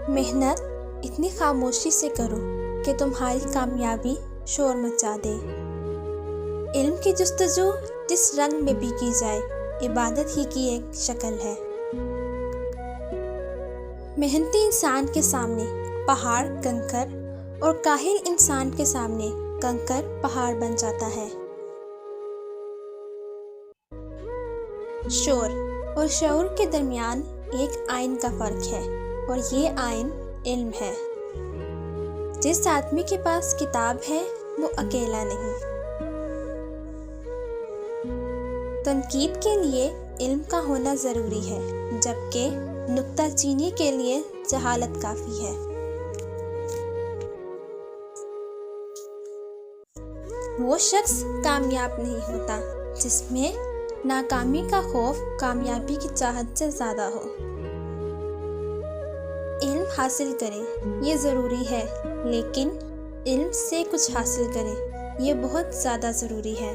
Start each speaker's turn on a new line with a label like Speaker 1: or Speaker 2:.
Speaker 1: محنت اتنی خاموشی سے کرو کہ تمہاری کامیابی شور مچا دے۔ علم کی جستجو جس رنگ میں بھی کی جائے عبادت ہی کی ایک شکل ہے۔ محنتی انسان کے سامنے پہاڑ کنکر اور کاہل انسان کے سامنے کنکر پہاڑ بن جاتا ہے۔ شور اور شعور کے درمیان ایک آئین کا فرق ہے اور یہ آئین علم ہے۔ جس آدمی کے پاس کتاب ہے وہ اکیلا نہیں۔ تنقید کے لیے علم کا ہونا ضروری ہے جبکہ نکتہ چینی کے لیے جہالت کافی ہے۔ وہ شخص کامیاب نہیں ہوتا جس میں ناکامی کا خوف کامیابی کی چاہت سے زیادہ ہو۔ علم حاصل کریں یہ ضروری ہے لیکن علم سے کچھ حاصل کریں یہ بہت زیادہ ضروری ہے۔